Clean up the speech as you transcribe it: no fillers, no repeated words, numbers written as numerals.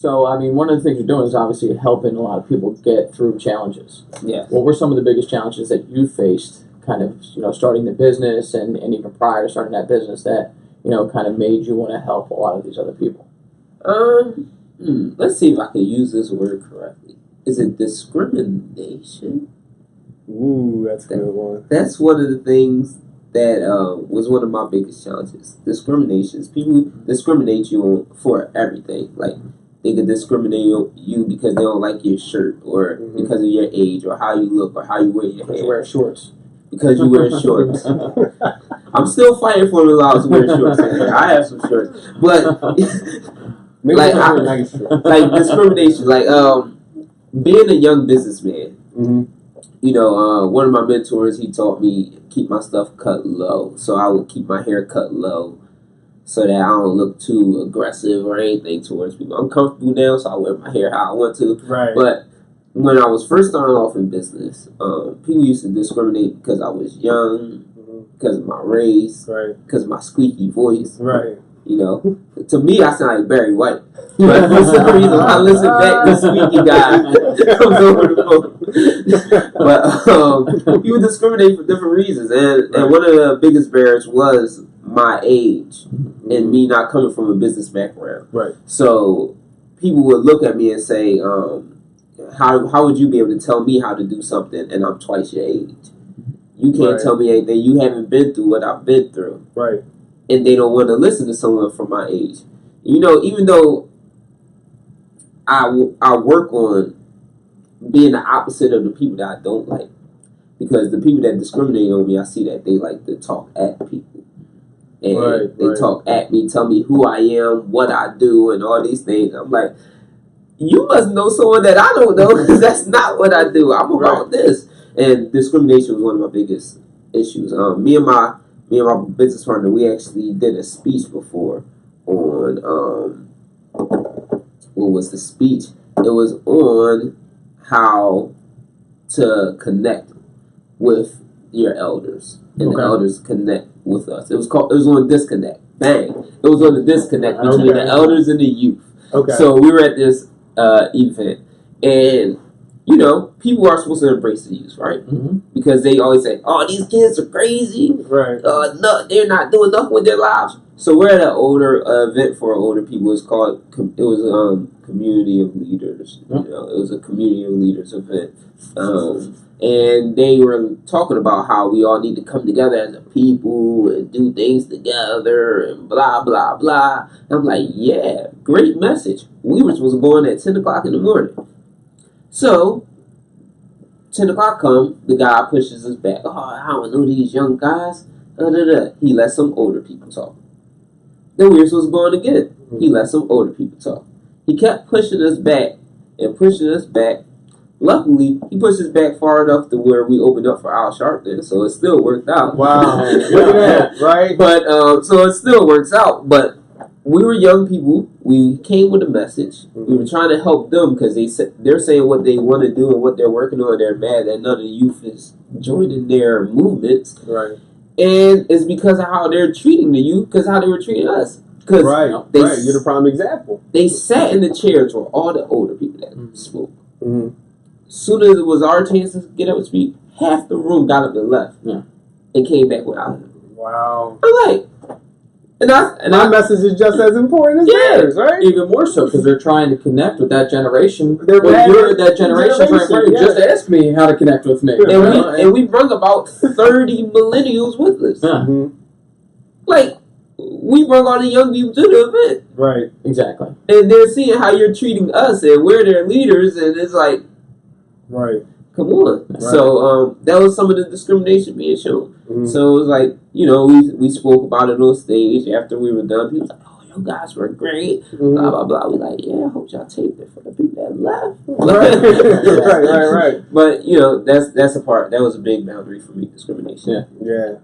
So, I mean, one of the things you're doing is obviously helping a lot of people get through challenges. Yeah. What were some of the biggest challenges that you faced, kind of, starting the business and even prior to starting that business that, kind of made you want to help a lot of these other people? Let's see if I can use this word correctly. Is it discrimination? Ooh, that's a good one. That's one of the things that was one of my biggest challenges. Discriminations. People discriminate you for everything. Like, they could discriminate you because they don't like your shirt, or because of your age, or how you look, or how you wear your hair. You wear shorts. Because you wear shorts. I'm still fighting for the laws to wear shorts. I have some shorts. But, like discrimination, like being a young businessman. One of my mentors, he taught me keep my stuff cut low. So I would keep my hair cut low so that I don't look too aggressive or anything towards people. I'm comfortable now, so I wear my hair how I want to. Right. But when I was first starting off in business, people used to discriminate because I was young, because of my race, because of my squeaky voice. Right. To me, I sound like Barry White. But for some reason, when I listen back, the squeaky guy comes over the phone. But people discriminate for different reasons. And one of the biggest barriers was my age and me not coming from a business background. Right. So people would look at me and say, how would you be able to tell me how to do something and I'm twice your age? You can't tell me anything. You haven't been through what I've been through. Right. And they don't want to listen to someone from my age. Even though I work on being the opposite of the people that I don't like. Because the people that discriminate on me, I see that they like to talk at people. And they talk at me, tell me who I am, what I do, and all these things. I'm like, you must know someone that I don't know, because that's not what I do. I'm about this. And discrimination was one of my biggest issues. Me and my business partner, we actually did a speech before on, what was the speech? It was on how to connect with your elders, and the elders connect with us. It was on disconnect. Bang! It was on the disconnect between the elders and the youth. Okay. So we were at this event, and people are supposed to embrace the youth, right? Because they always say, "Oh, these kids are crazy. Right. No, they're not doing enough with their lives." So we're at an older event for older people. It was community of leaders. It was a community of leaders event, and they were talking about how we all need to come together as a people and do things together and blah blah blah. And I'm like, yeah, great message. We were supposed to go in at 10 o'clock in the morning. So 10 o'clock come, the guy pushes us back. Oh, I don't know these young guys. He let some older people talk. Then we were supposed to go in again. He let some older people talk. He kept pushing us back and pushing us back. Luckily, he pushed us back far enough to where we opened up for Al Sharpton, so it still worked out. Wow. Look at that, right? But, so it still works out. But we were young people. We came with a message. We were trying to help them because they're saying what they want to do and what they're working on. They're mad that none of the youth is joining their movements. Right. And it's because of how they're treating the youth, because how they were treating us. Right. You're the prime example. They sat in the chairs where all the older people that spoke. As soon as it was our chance to get up and speak, half the room got up and left. And came back without them. Wow. I'm like, and my message is just as important as theirs, right? Even more so, because they're trying to connect with that generation. You're that generation. Just ask me how to connect with me. And we brought about 30 millennials with us. Like, we brought all the young people to the event. Right. Exactly. And they're seeing how you're treating us, and we're their leaders, and it's like, right. Come on. Right. So that was some of the discrimination being shown. So it was like, we spoke about it on stage after we were done. People was like, oh, you guys were great. Blah, blah, blah. We like, yeah, I hope y'all taped it for the people that left. Right. But, that's a part. That was a big boundary for me, discrimination. Yeah.